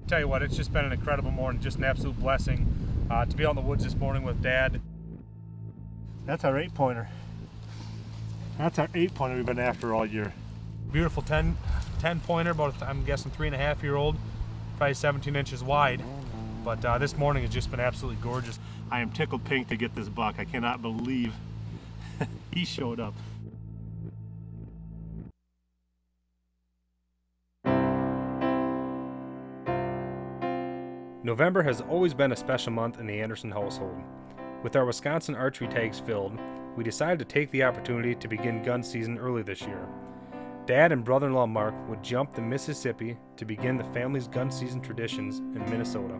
Tell you what, it's just been an incredible morning, just an absolute blessing to be out in the woods this morning with Dad. That's our 8-pointer. That's our 8-pointer we've been after all year. Beautiful 10 pointer, about I'm guessing 3.5-year-old, probably 17 inches wide. But this morning has just been absolutely gorgeous. I am tickled pink to get this buck. I cannot believe he showed up. November has always been a special month in the Anderson household. With our Wisconsin archery tags filled, we decided to take the opportunity to begin gun season early this year. Dad and brother-in-law Mark would jump the Mississippi to begin the family's gun season traditions in Minnesota.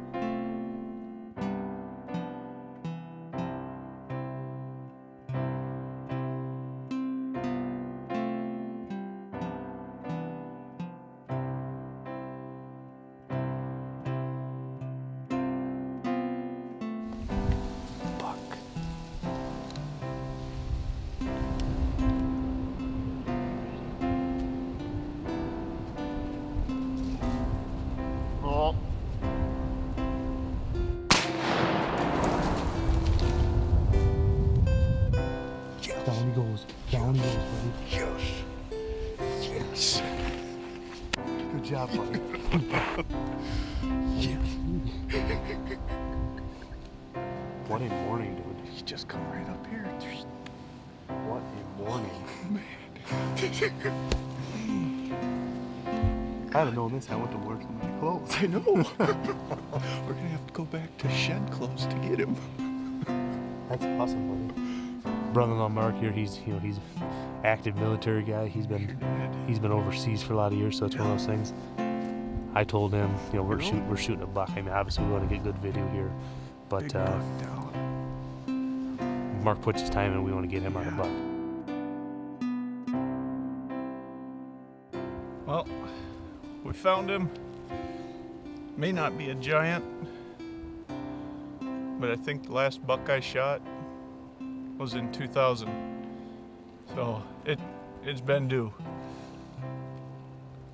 Down he goes. Down he goes, buddy. Yes. Yes. Good job, buddy. Yes. What a morning, dude. He just come right up here. What a morning. I'd have known this. I went to work in my clothes. I know. We're gonna have to go back to shed clothes to get him. That's awesome, buddy. Brother-in-law Mark here, he's active military guy. He's been overseas for a lot of years, so it's one of those things. I told him, we're shooting a buck. I mean, obviously we want to get good video here, but Big buck down. Mark puts his time in. We want to get him on a buck. Well, we found him. May not be a giant, but I think the last buck I shot was in 2000. So it's been due.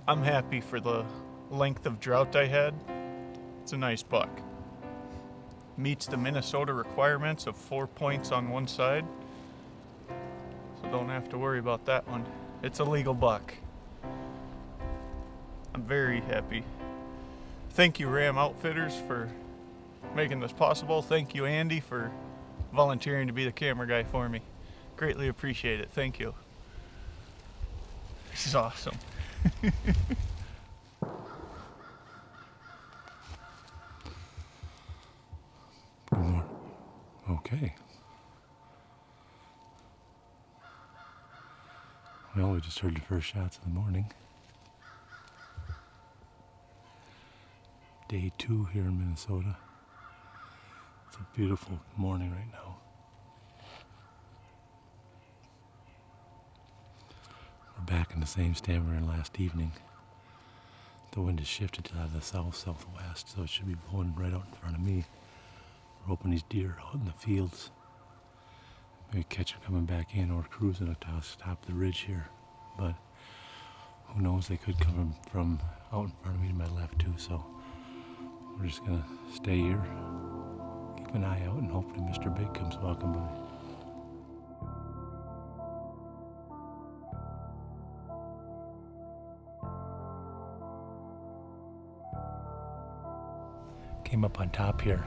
I'm happy for the length of drought I had. It's a nice buck. Meets the Minnesota requirements of 4 points on one side. So don't have to worry about that one. It's a legal buck. I'm very happy. Thank you, Ram Outfitters, for making this possible. Thank you, Andy, for volunteering to be the camera guy for me. Greatly appreciate it. Thank you. This is awesome. Okay. Well, we just heard the first shots of the morning. Day 2 here in Minnesota. It's a beautiful morning right now. We're back in the same stand we were in last evening. The wind has shifted out of the south-southwest, so it should be blowing right out in front of me. We're hoping these deer are out in the fields. Maybe catch them coming back in or cruising across the top of the ridge here. But who knows, they could come from out in front of me to my left too, so we're just gonna stay here, keep an eye out, and hope that Mr. Big comes walking by. Came up on top here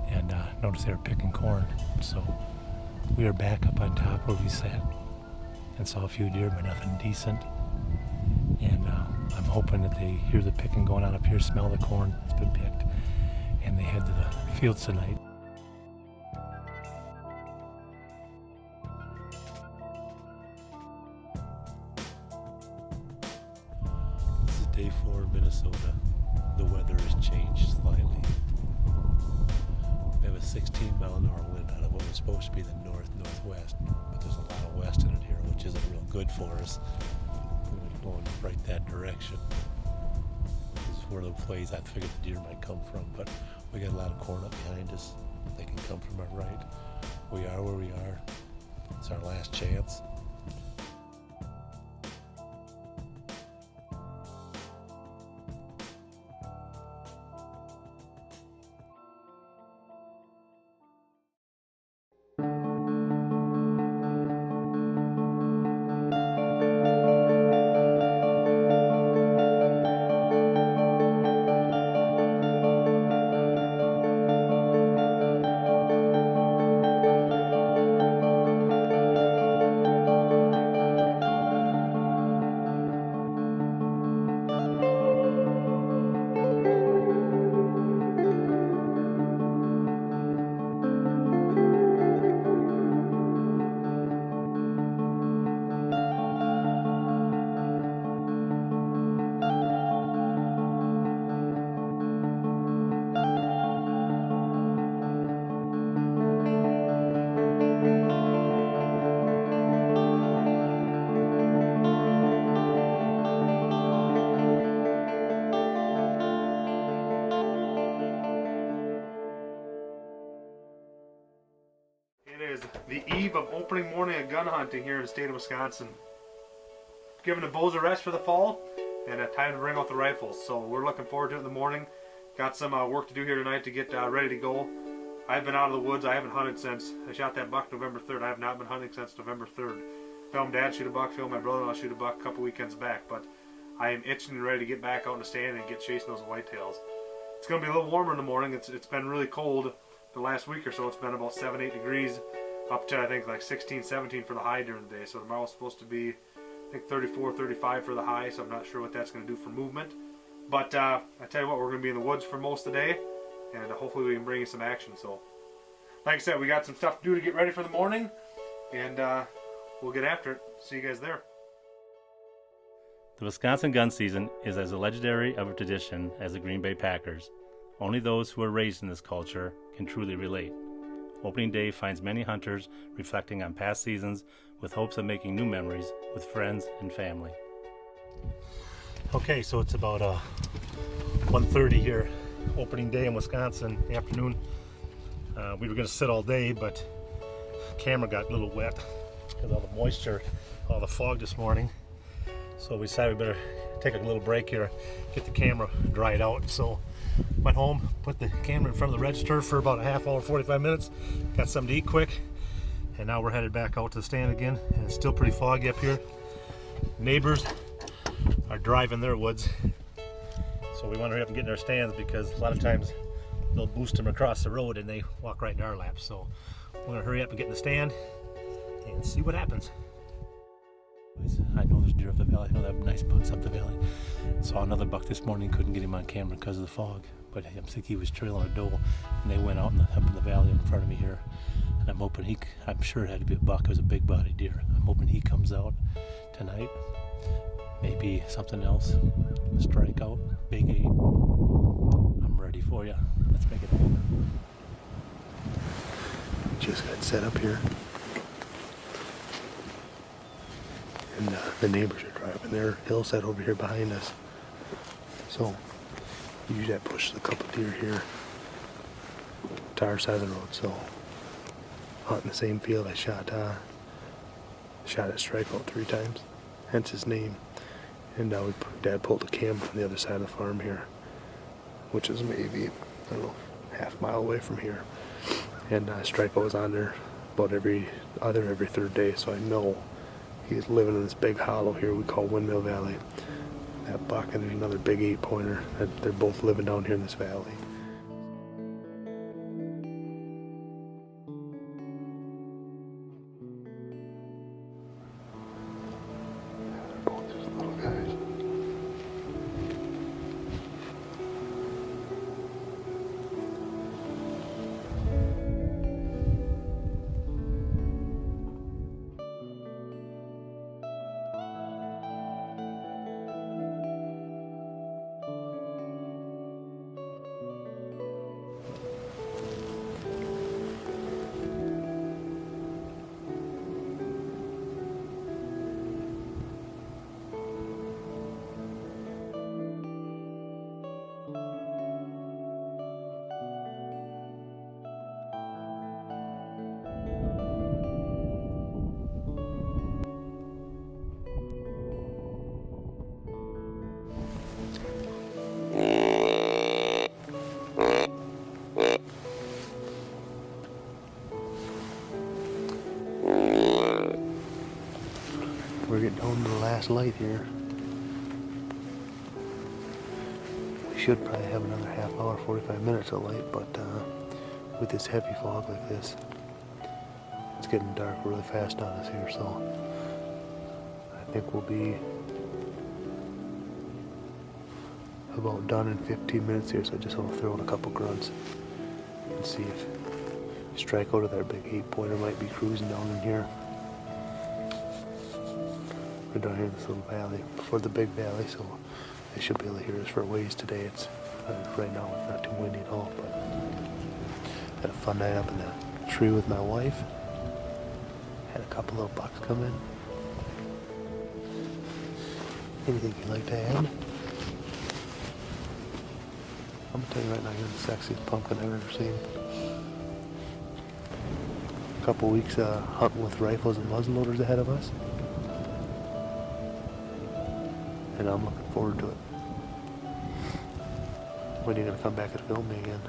and noticed they were picking corn, so we are back up on top where we sat and saw a few deer, but nothing decent. And I'm hoping that they hear the picking going on up here, smell the corn that's been picked, and they head to the fields tonight. This is day 4 in Minnesota. The weather has changed slightly. We have a 16-mile-an-hour wind out of what was supposed to be the north-northwest, but there's a lot of west in it here, which isn't real good for us. We're going right that direction. This is one of the places I figured the deer might come from, but we got a lot of corn up behind us. They can come from our right. We are where we are. It's our last chance. is the eve of opening morning of gun hunting here in the state of Wisconsin. Giving the bows a rest for the fall, and time to bring out the rifles. So we're looking forward to it in the morning. Got some work to do here tonight to get ready to go. I've been out of the woods. I haven't hunted since I shot that buck November 3rd. I have not been hunting since November 3rd. Filmed Dad shoot a buck, filmed my brother-in-law shoot a buck a couple weekends back, but I am itching and ready to get back out in the stand and get chasing those whitetails. It's going to be a little warmer in the morning. It's been really cold the last week or so. It's been about 7-8 degrees up to I think like 16-17 for the high during the day. So tomorrow's supposed to be I think 34-35 for the high, so I'm not sure what that's going to do for movement. But I tell you what, we're going to be in the woods for most of the day, and hopefully we can bring you some action. So like I said, we got some stuff to do to get ready for the morning, and we'll get after it. See you guys there. The Wisconsin gun season is as legendary of a tradition as the Green Bay Packers. Only those who are raised in this culture can truly relate. Opening day finds many hunters reflecting on past seasons with hopes of making new memories with friends and family. Okay, so it's about 1:30 here, opening day in Wisconsin, afternoon. We were going to sit all day, but the camera got a little wet because all the moisture, all the fog this morning. So we decided we better take a little break here, get the camera dried out. So went home, put the camera in front of the register for about a half hour, 45 minutes, got something to eat quick, and now we're headed back out to the stand again. And it's still pretty foggy up here. Neighbors are driving their woods, so we want to hurry up and get in our stands because a lot of times they'll boost them across the road and they walk right into our laps. So we're going to hurry up and get in the stand and see what happens. I know there's deer up the valley. I know that nice buck's up the valley. Saw another buck this morning, couldn't get him on camera because of the fog, but I think he was trailing a doe, and they went out up in the valley in front of me here. And I'm hoping I'm sure it had to be a buck. It was a big body deer. I'm hoping he comes out tonight. Maybe something else. Strike out, big 8. I'm ready for you. Let's make it happen. Just got set up here. And the neighbors are driving their hillside over here behind us. So usually I push a couple deer here to our side of the road. So hunting the same field I shot at strikeout 3 times, hence his name. And now Dad pulled a camera on the other side of the farm here, which is maybe, I don't know, half mile away from here. And strikeout was on there about every 3rd day, so I know he's living in this big hollow here we call Windmill Valley. That buck, and there's another big 8-pointer. They're both living down here in this valley. They're both just little guys. We're getting down to the last light here. We should probably have another half hour, 45 minutes of light, but with this heavy fog like this, it's getting dark really fast on us here, so I think we'll be about done in 15 minutes here, so I just want to throw in a couple grunts and see if strike out of their big 8-pointer might be cruising down in here. We're down here in this little valley before the big valley, so they should be able to hear us for a ways today. It's right now it's not too windy at all, but had a fun night up in the tree with my wife. Had a couple little bucks come in. Anything you'd like to add? I'm gonna tell you right now, you're the sexiest pumpkin I've ever seen. couple weeks hunting with rifles and muzzleloaders ahead of us. And I'm looking forward to it. When are you going to come back and film me again?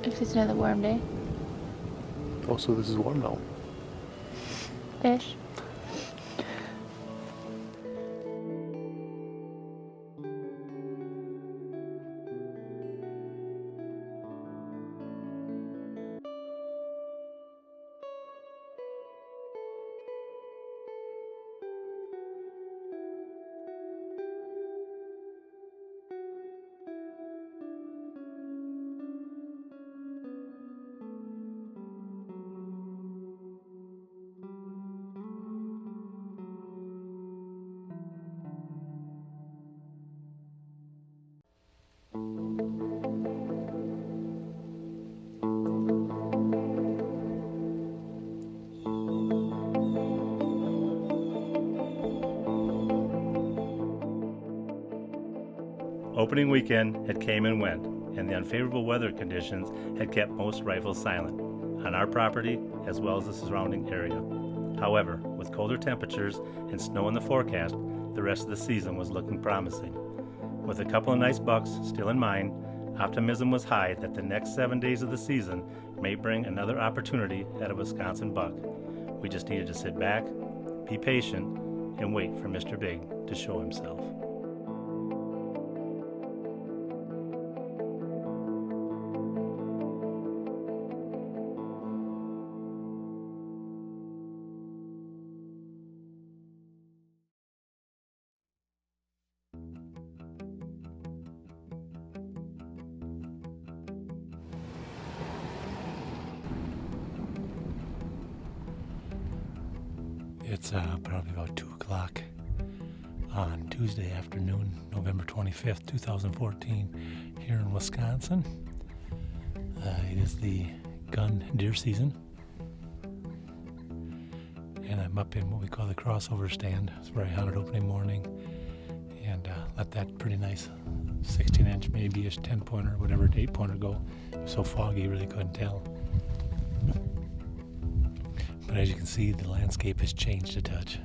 If it's another warm day. Oh, so this is warm now. Fish. Opening weekend had came and went, and the unfavorable weather conditions had kept most rifles silent, on our property as well as the surrounding area. However, with colder temperatures and snow in the forecast, the rest of the season was looking promising. With a couple of nice bucks still in mind, optimism was high that the next 7 days of the season may bring another opportunity at a Wisconsin buck. We just needed to sit back, be patient, and wait for Mr. Big to show himself. It's probably about 2 o'clock on Tuesday afternoon, November 25th, 2014, here in Wisconsin. It is the gun deer season, and I'm up in what we call the crossover stand. It's where I hunted opening morning and let that pretty nice 16-inch, maybe-ish 10-pointer, whatever 8-pointer go. It was so foggy, you really couldn't tell. But as you can see, the landscape has changed a touch.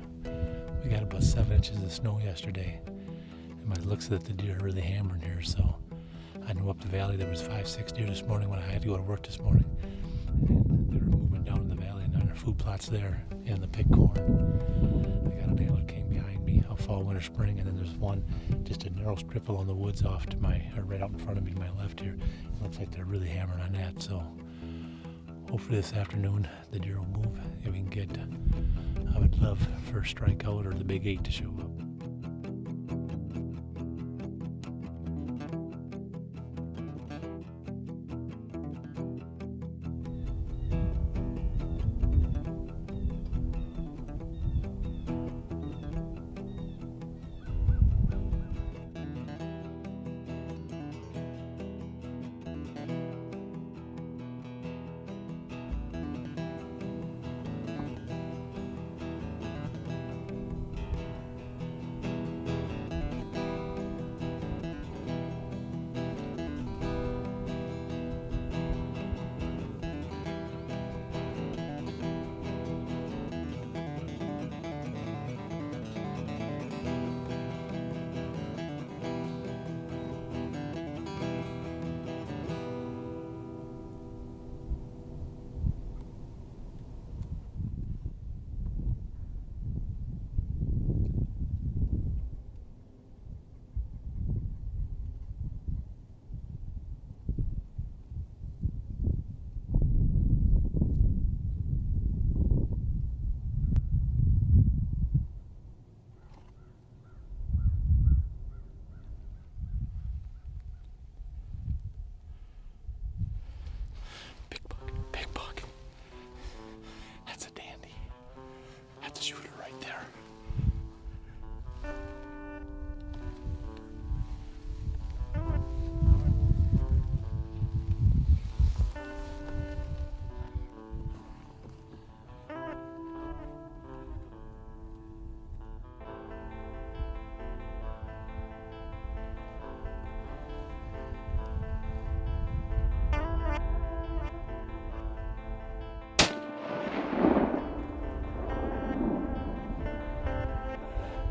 We got about 7 inches of snow yesterday, and by the looks of it, the deer are really hammering here. So I knew up the valley there was 5-6 deer this morning when I had to go to work this morning. And they were moving down in the valley, and there are food plots there in the pick corn. I got an antler that came behind me, a fall, winter, spring, and then there's one, just a narrow strip along the woods off to right out in front of me to my left here. It looks like they're really hammering on that. So hopefully this afternoon the deer will move and we can get, I would love for a strikeout or the big 8 to show up.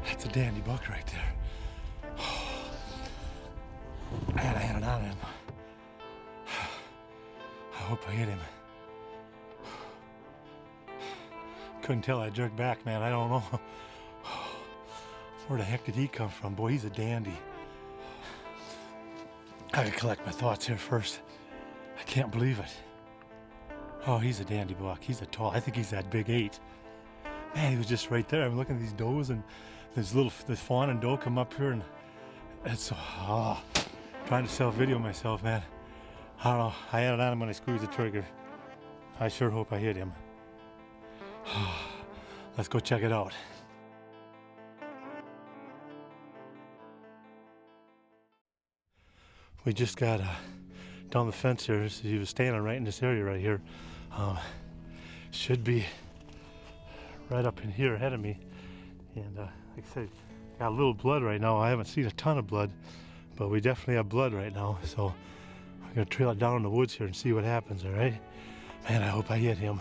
That's a dandy buck right there. I had a hand on him. I hope I hit him. Couldn't tell I jerked back, man. I don't know. Where the heck did he come from? Boy, he's a dandy. I gotta collect my thoughts here first. I can't believe it. Oh, he's a dandy buck. He's a tall. I think he's that big 8. Man, he was just right there. I'm looking at these does and this fawn and doe come up here, and it's trying to self-video myself, man. I don't know. I had it on him when I squeezed the trigger. I sure hope I hit him. Let's go check it out. We just got down the fence here. He was standing right in this area right here. Should be right up in here ahead of me. And like I said, got a little blood right now. I haven't seen a ton of blood, but we definitely have blood right now. So I'm gonna trail it down in the woods here and see what happens, all right? Man, I hope I hit him.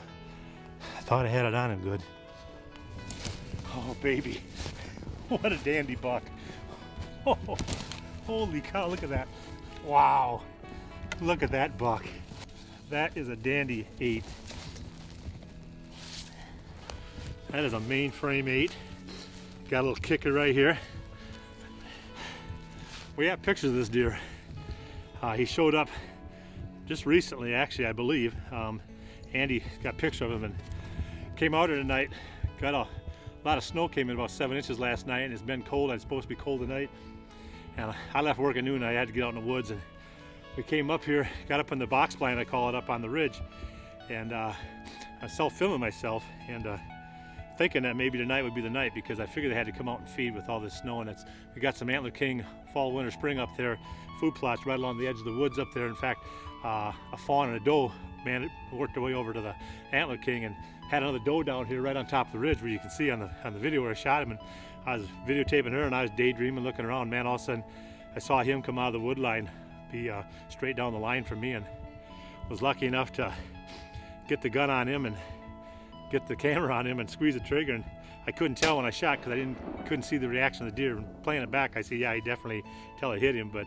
I thought I had it on him good. Oh, baby. What a dandy buck. Oh, holy cow, look at that. Wow. Look at that buck. That is a dandy 8. That is a mainframe 8. Got a little kicker right here. We have pictures of this deer. He showed up just recently, actually, I believe. Andy got a picture of him and came out here tonight. Got a lot of snow, came in about 7 inches last night, and it's been cold. It's supposed to be cold tonight. And I left work at noon. I had to get out in the woods, and we came up here, got up in the box blind, I call it, up on the ridge, and I was self-filming myself and thinking that maybe tonight would be the night, because I figured they had to come out and feed with all this snow. And we got some Antler King fall, winter, spring up there, food plots right along the edge of the woods up there. In fact, a fawn and a doe, man, it worked their way over to the Antler King and had another doe down here right on top of the ridge, where you can see on the video where I shot him. And I was videotaping her, and I was daydreaming, looking around. Man, all of a sudden I saw him come out of the wood line, be straight down the line from me, and was lucky enough to get the gun on him and get the camera on him and squeeze the trigger. And I couldn't tell when I shot because I couldn't see the reaction of the deer. And playing it back, I see, yeah, he definitely tell it hit him. But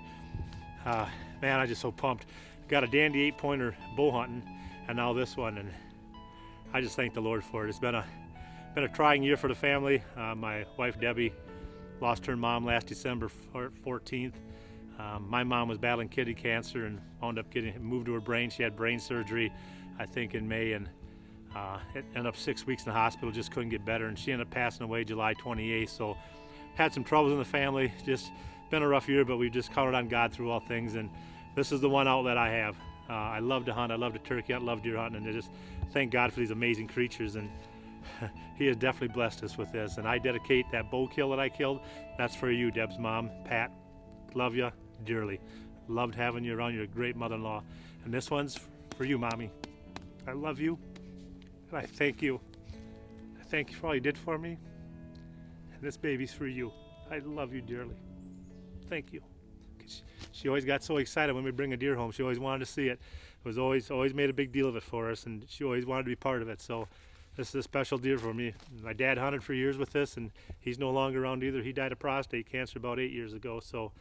man, I'm just so pumped. Got a dandy 8-pointer bow hunting, and now this one, and I just thank the Lord for it. It's been a trying year for the family. My wife Debbie lost her mom last December 14th. My mom was battling kidney cancer and wound up getting moved to her brain. She had brain surgery, I think, in May, and it ended up 6 weeks in the hospital, just couldn't get better, and she ended up passing away July 28th. So had some troubles in the family. Just been a rough year, but we've just counted on God through all things, and this is the one outlet I have. I love to hunt, I love to turkey hunt, I love deer hunting, and I just thank God for these amazing creatures. And He has definitely blessed us with this. And I dedicate that bow kill that I killed. That's for you, Deb's mom, Pat. Love you dearly. Loved having you around. You're a great mother-in-law. And this one's for you, Mommy. I love you, and I thank you. I thank you for all you did for me. And this baby's for you. I love you dearly. Thank you. She always got so excited when we bring a deer home. She always wanted to see it. It was always made a big deal of it for us, and she always wanted to be part of it. So this is a special deer for me. My dad hunted for years with this, and he's no longer around either. He died of prostate cancer about 8 years ago. So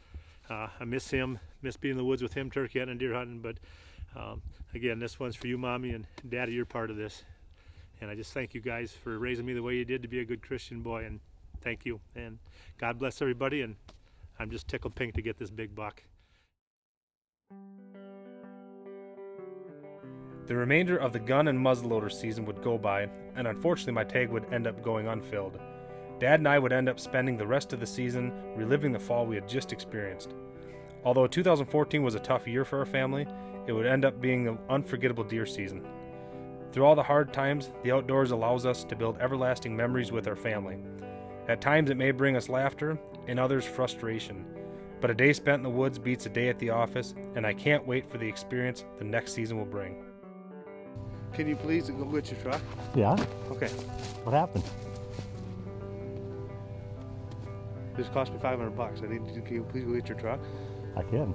I miss him, miss being in the woods with him, turkey hunting and deer hunting. But again, this one's for you, Mommy, and Daddy, you're part of this. And I just thank you guys for raising me the way you did to be a good Christian boy, and thank you. And God bless everybody, and I'm just tickled pink to get this big buck. The remainder of the gun and muzzleloader season would go by, and unfortunately my tag would end up going unfilled. Dad and I would end up spending the rest of the season reliving the fall we had just experienced. Although 2014 was a tough year for our family, it would end up being an unforgettable deer season. Through all the hard times, the outdoors allows us to build everlasting memories with our family. At times it may bring us laughter, in others frustration. But a day spent in the woods beats a day at the office, and I can't wait for the experience the next season will bring. Can you please go get your truck? Yeah? Okay. What happened? This cost me $500. Can you please go get your truck? I can.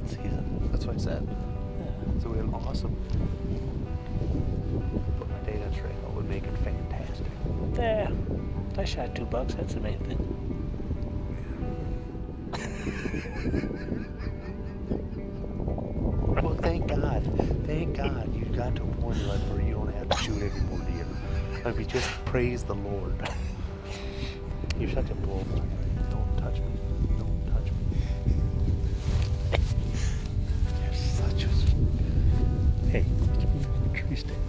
gun season. That's what I said. Yeah. So we had awesome. Put my data straight. That would make it fantastic. Yeah. I shot $2. That's the main thing. Well, thank God. Thank God you got to a point in life where you don't have to shoot any more deer. Like, we just praise the Lord. You're such a bull. Don't touch me. Don't touch me. You're such a... Hey, it's me on the tree stand.